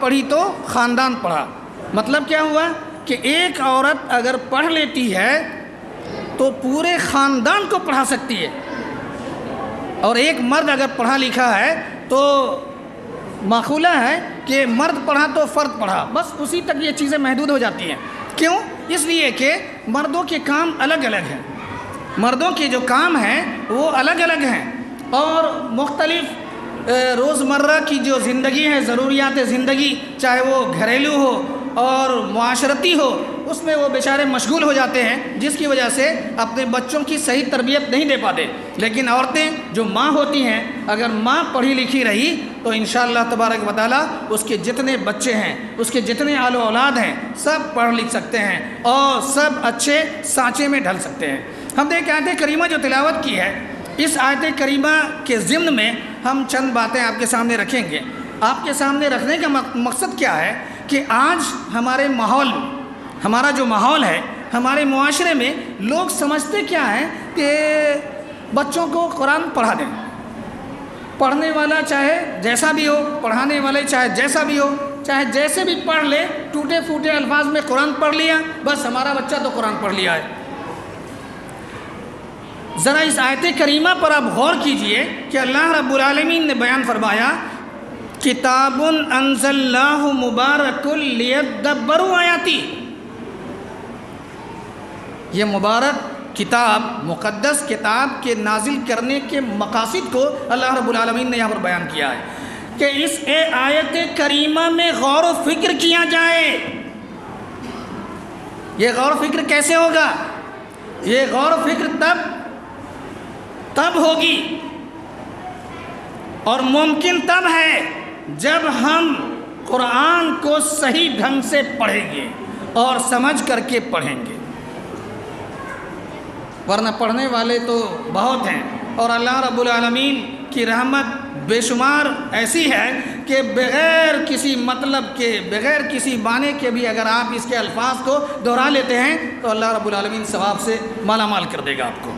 پڑھی تو خاندان پڑھا۔ مطلب کیا ہوا کہ ایک عورت اگر پڑھ لیتی ہے تو پورے خاندان کو پڑھا سکتی ہے، اور ایک مرد اگر پڑھا لکھا ہے تو مقولہ ہے کہ مرد پڑھا تو فرد پڑھا، بس اسی تک یہ چیزیں محدود ہو جاتی ہیں۔ کیوں؟ اس لیے کہ مردوں کے کام الگ الگ ہیں، مردوں کے جو کام ہیں وہ الگ الگ ہیں، اور مختلف روزمرہ کی جو زندگی ہے، ضروریات زندگی، چاہے وہ گھریلو ہو اور معاشرتی ہو، اس میں وہ بیچارے مشغول ہو جاتے ہیں، جس کی وجہ سے اپنے بچوں کی صحیح تربیت نہیں دے پاتے۔ لیکن عورتیں جو ماں ہوتی ہیں، اگر ماں پڑھی لکھی رہی تو انشاءاللہ تبارک و تعالیٰ اس کے جتنے بچے ہیں، اس کے جتنے آل و اولاد ہیں، سب پڑھ لکھ سکتے ہیں اور سب اچھے سانچے میں ڈھل سکتے ہیں۔ ہم نے ایک آیت کریمہ جو تلاوت کی ہے، اس آیت کریمہ کے ضمن میں ہم چند باتیں آپ کے سامنے رکھیں گے۔ آپ کے سامنے رکھنے کا مقصد کیا ہے کہ آج ہمارے ماحول، ہمارا جو ماحول ہے، ہمارے معاشرے میں لوگ سمجھتے کیا ہیں کہ بچوں کو قرآن پڑھا دیں، پڑھنے والا چاہے جیسا بھی ہو، پڑھانے والے چاہے جیسا بھی ہو، چاہے جیسے بھی پڑھ لے، ٹوٹے پھوٹے الفاظ میں قرآن پڑھ لیا، بس ہمارا بچہ تو قرآن پڑھ لیا ہے۔ ذرا اس آیت کریمہ پر آپ غور کیجئے کہ اللہ رب العالمین نے بیان فرمایا، کتاب انزلناہ مبارک لیدبروا آیاتی۔ یہ مبارک کتاب، مقدس کتاب کے نازل کرنے کے مقاصد کو اللہ رب العالمین نے یہاں پر بیان کیا ہے کہ اس آیت کریمہ میں غور و فکر کیا جائے۔ یہ غور و فکر کیسے ہوگا؟ یہ غور و فکر تب ہوگی اور ممکن تب ہے جب ہم قرآن کو صحیح ڈھنگ سے پڑھیں گے اور سمجھ کر کے پڑھیں گے، ورنہ پڑھنے والے تو بہت ہیں، اور اللہ رب العالمین کی رحمت بے شمار ایسی ہے کہ بغیر کسی مطلب کے، بغیر کسی معنی کے بھی اگر آپ اس کے الفاظ کو دہرا لیتے ہیں تو اللہ رب العالمین ثواب سے مالا مال کر دے گا آپ کو۔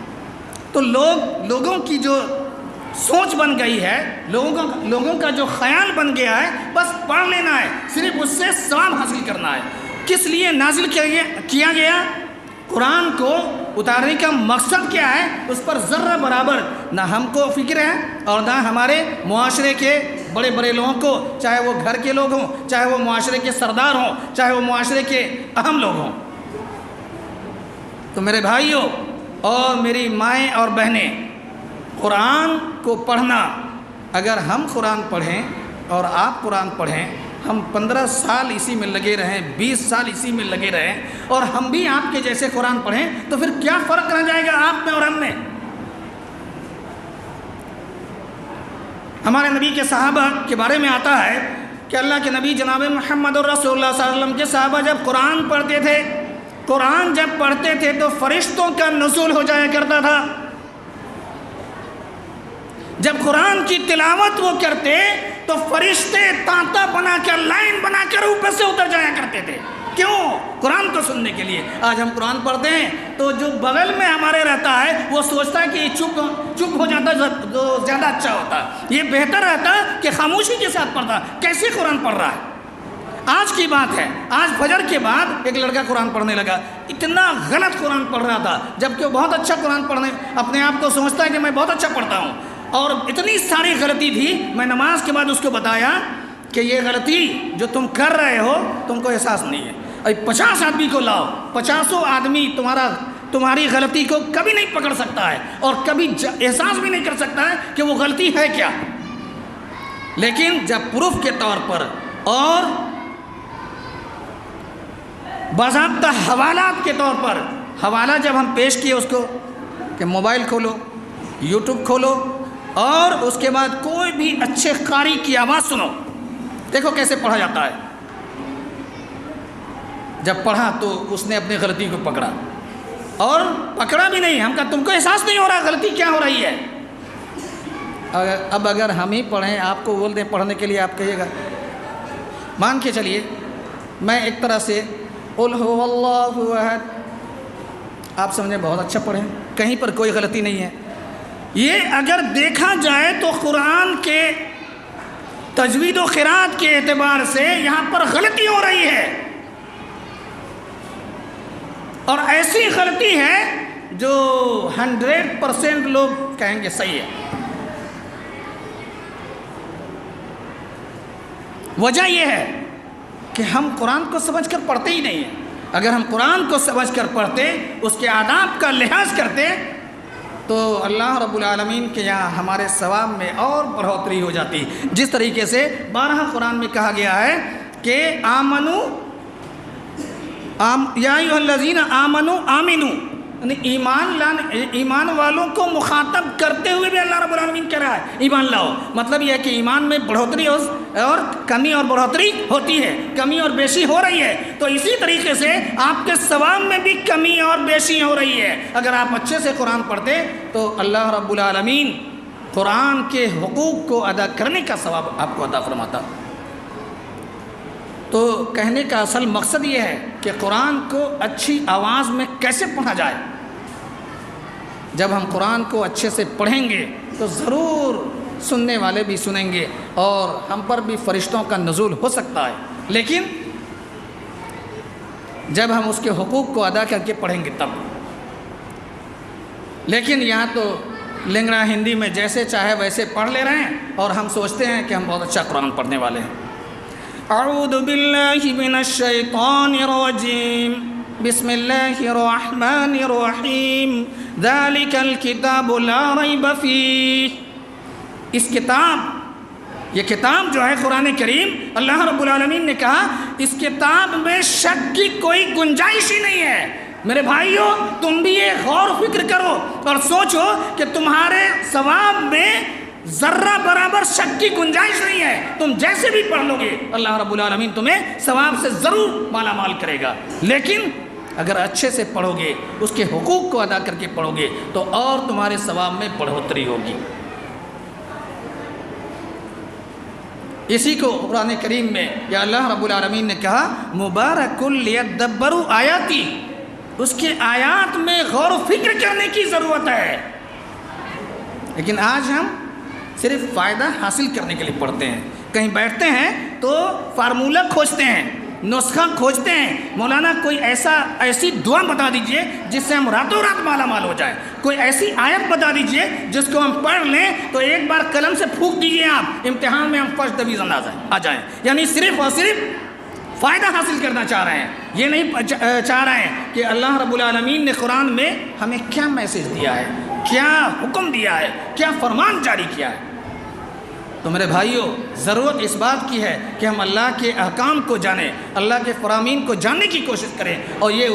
تو لوگوں کی جو سوچ بن گئی ہے، لوگوں کا جو خیال بن گیا ہے، بس پڑھ لینا ہے، صرف اس سے ثواب حاصل کرنا ہے۔ کس لیے نازل کیا گیا؟ قرآن کو اتارنے کا مقصد کیا ہے؟ اس پر ذرہ برابر نہ ہم کو فکر ہے اور نہ ہمارے معاشرے کے بڑے بڑے لوگوں کو، چاہے وہ گھر کے لوگ ہوں، چاہے وہ معاشرے کے سردار ہوں، چاہے وہ معاشرے کے اہم لوگ ہوں۔ تو میرے بھائیوں اور میری مائیں اور بہنیں، قرآن کو پڑھنا، اگر ہم قرآن پڑھیں اور آپ قرآن پڑھیں، ہم 15 سال اسی میں لگے رہیں، 20 سال اسی میں لگے رہیں، اور ہم بھی آپ کے جیسے قرآن پڑھیں، تو پھر کیا فرق رہ جائے گا آپ میں اور ہم میں؟ ہمارے نبی کے صحابہ کے بارے میں آتا ہے کہ اللہ کے نبی جناب محمد رسول اللہ صلی اللہ علیہ وسلم کے صحابہ جب قرآن پڑھتے تھے، قرآن جب پڑھتے تھے تو فرشتوں کا نزول ہو جایا کرتا تھا۔ جب قرآن کی تلاوت وہ کرتے تو فرشتے تانتا بنا کر، لائن بنا کر اوپر سے اتر جایا کرتے تھے۔ کیوں؟ قرآن کو سننے کے لیے۔ آج ہم قرآن پڑھتے ہیں تو جو بغل میں ہمارے رہتا ہے وہ سوچتا ہے کہ یہ چپ ہو جاتا تو زیادہ اچھا ہوتا، یہ بہتر رہتا کہ خاموشی کے ساتھ پڑھتا۔ کیسے قرآن پڑھ رہا ہے؟ آج کی بات ہے، آج فجر کے بعد ایک لڑکا قرآن پڑھنے لگا، اتنا غلط قرآن پڑھ رہا تھا، جبکہ وہ بہت اچھا قرآن پڑھنے، اپنے آپ کو سمجھتا ہے کہ میں بہت اچھا پڑھتا ہوں، اور اتنی ساری غلطی تھی۔ میں نماز کے بعد اس کو بتایا کہ یہ غلطی جو تم کر رہے ہو تم کو احساس نہیں ہے۔ 50 آدمی کو لاؤ، 50 آدمی تمہاری غلطی کو کبھی نہیں پکڑ سکتا ہے اور کبھی احساس بھی نہیں کر سکتا ہے کہ وہ غلطی ہے کیا، لیکن جب پروف کے طور پر اور باضابطہ حوالات کے طور پر، حوالہ جب ہم پیش کیے اس کو کہ موبائل کھولو، یوٹیوب کھولو، اور اس کے بعد کوئی بھی اچھے قاری کی آواز سنو، دیکھو کیسے پڑھا جاتا ہے۔ جب پڑھا تو اس نے اپنی غلطی کو پکڑا، اور پکڑا بھی نہیں، ہم کہا تم کو احساس نہیں ہو رہا غلطی کیا ہو رہی ہے۔ اب اگر ہم ہی پڑھیں، آپ کو بول دیں پڑھنے کے لیے، آپ کہیے گا، مان کے چلیے میں ایک طرح سے قل هو اللہ احد، آپ سمجھیں بہت اچھا پڑھیں، کہیں پر کوئی غلطی نہیں ہے۔ یہ اگر دیکھا جائے تو قرآن کے تجوید و قراءت کے اعتبار سے یہاں پر غلطی ہو رہی ہے، اور ایسی غلطی ہے جو 100% لوگ کہیں گے صحیح ہے۔ وجہ یہ ہے کہ ہم قرآن کو سمجھ کر پڑھتے ہی نہیں ہیں۔ اگر ہم قرآن کو سمجھ کر پڑھتے، اس کے آداب کا لحاظ کرتے، تو اللہ رب العالمین کے یہاں ہمارے ثواب میں اور بڑھوتری ہو جاتی۔ جس طریقے سے بارہا قرآن میں کہا گیا ہے کہ یا ایھا الذین آمنوا آمنوا، یعنی ایمان والوں کو مخاطب کرتے ہوئے بھی اللہ رب العالمین کہہ رہا ہے ایمان لاؤ۔ مطلب یہ ہے کہ ایمان میں بڑھوتری اور کمی اور بڑھوتری ہوتی ہے، کمی اور بیشی ہو رہی ہے، تو اسی طریقے سے آپ کے ثواب میں بھی کمی اور بیشی ہو رہی ہے۔ اگر آپ اچھے سے قرآن پڑھتے تو اللہ رب العالمین قرآن کے حقوق کو ادا کرنے کا ثواب آپ کو عطا فرماتا۔ تو کہنے کا اصل مقصد یہ ہے کہ قرآن کو اچھی آواز میں کیسے پڑھا جائے۔ جب ہم قرآن کو اچھے سے پڑھیں گے تو ضرور سننے والے بھی سنیں گے اور ہم پر بھی فرشتوں کا نزول ہو سکتا ہے، لیکن جب ہم اس کے حقوق کو ادا کر کے پڑھیں گے تب۔ لیکن یہاں تو لنگڑا ہندی میں جیسے چاہے ویسے پڑھ لے رہے ہیں اور ہم سوچتے ہیں کہ ہم بہت اچھا قرآن پڑھنے والے ہیں۔ اعوذ باللہ من الشیطان الرجیم، بسم اللہ الرحمن الرحیم، ذالک الکتاب لا ریب فیہ۔ اس کتاب، یہ کتاب جو ہے قرآن کریم، اللہ رب العالمین نے کہا اس کتاب میں شک کی کوئی گنجائش ہی نہیں ہے۔ میرے بھائیو، تم بھی یہ غور و فکر کرو اور سوچو کہ تمہارے ثواب میں ذرہ برابر شک کی گنجائش نہیں ہے۔ تم جیسے بھی پڑھ لو گے اللہ رب العالمین تمہیں ثواب سے ضرور مالا مال کرے گا، لیکن اگر اچھے سے پڑھو گے، اس کے حقوق کو ادا کر کے پڑھو گے تو اور تمہارے ثواب میں بڑھوتری ہوگی۔ اسی کو قرآن کریم میں یا اللہ رب العالمین نے کہا مبارک لیدبروا آیاتی، اس کے آیات میں غور و فکر کرنے کی ضرورت ہے۔ لیکن آج ہم صرف فائدہ حاصل کرنے کے لیے پڑھتے ہیں، کہیں بیٹھتے ہیں تو فارمولہ کھوجتے ہیں، نسخہ کھوجتے ہیں، مولانا کوئی ایسی دعا بتا دیجئے جس سے ہم راتوں رات مالا مال ہو جائیں، کوئی ایسی آیت بتا دیجئے جس کو ہم پڑھ لیں تو ایک بار قلم سے پھونک دیجئے آپ، امتحان میں ہم فرسٹ ڈویژن آ جائیں۔ یعنی صرف اور صرف فائدہ حاصل کرنا چاہ رہے ہیں، یہ نہیں چاہ رہے ہیں کہ اللہ رب العالمین نے قرآن میں ہمیں کیا میسج دیا ہے، کیا حکم دیا ہے، کیا فرمان جاری کیا ہے۔ تو میرے بھائیوں، ضرورت اس بات کی ہے کہ ہم اللہ کے احکام کو جانیں، اللہ کے فرامین کو جاننے کی کوشش کریں، اور یہ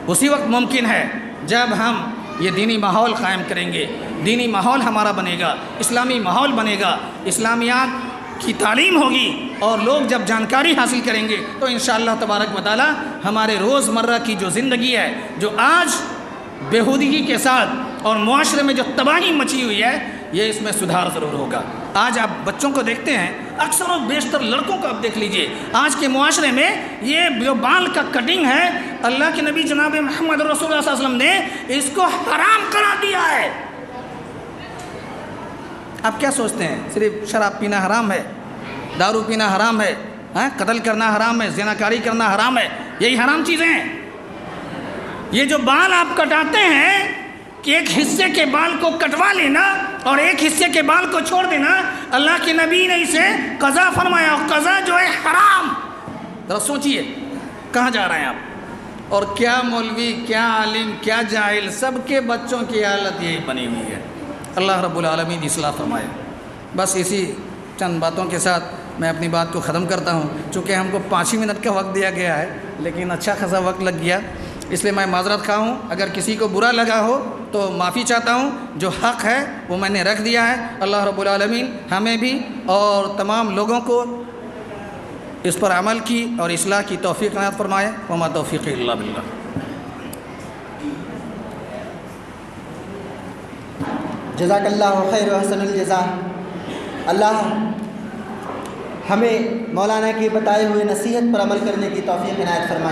اسی وقت ممکن ہے جب ہم یہ دینی ماحول قائم کریں گے، دینی ماحول ہمارا بنے گا، اسلامی ماحول بنے گا، اسلامیات کی تعلیم ہوگی، اور لوگ جب جانکاری حاصل کریں گے تو انشاءاللہ تبارک و تعالی ہمارے روزمرہ کی جو زندگی ہے، جو آج بےہودگی کے ساتھ اور معاشرے میں جو تباہی مچی ہوئی ہے، یہ اس میں سدھار ضرور ہوگا۔ آج آپ بچوں کو دیکھتے ہیں، اکثر و بیشتر لڑکوں کو آپ دیکھ لیجئے، آج کے معاشرے میں یہ جو بال کا کٹنگ ہے، اللہ کے نبی جناب محمد رسول اللہ صلی اللہ علیہ وسلم نے اس کو حرام کرا دیا ہے۔ آپ کیا سوچتے ہیں صرف شراب پینا حرام ہے، دارو پینا حرام ہے، قتل کرنا حرام ہے، زناکاری کرنا حرام ہے، یہی حرام چیزیں ہیں؟ یہ جو بال آپ کٹاتے ہیں کہ ایک حصے کے بال کو کٹوا لینا اور ایک حصے کے بال کو چھوڑ دینا، اللہ کے نبی نے اسے قضا فرمایا، اور قضا جو ہے حرام۔ ذرا سوچئے کہاں جا رہے ہیں آپ، اور کیا مولوی، کیا عالم، کیا جاہل، سب کے بچوں کی حالت یہی بنی ہوئی ہے۔ اللہ رب العالمین اصلاح فرمائے۔ بس اسی چند باتوں کے ساتھ میں اپنی بات کو ختم کرتا ہوں، چونکہ ہم کو 5 ہی منٹ کا وقت دیا گیا ہے، لیکن اچھا خاصا وقت لگ گیا، اس لیے میں معذرت خواہ ہوں۔ اگر کسی کو برا لگا ہو تو معافی چاہتا ہوں، جو حق ہے وہ میں نے رکھ دیا ہے۔ اللہ رب العالمین ہمیں بھی اور تمام لوگوں کو اس پر عمل کی اور اصلاح کی توفیق عنایت فرمائے۔ وما توفیق الا باللہ۔ جزاک اللہ خیر و حسن الجزا۔ اللہ ہمیں مولانا کی بتائے ہوئے نصیحت پر عمل کرنے کی توفیق عنایت فرمائے۔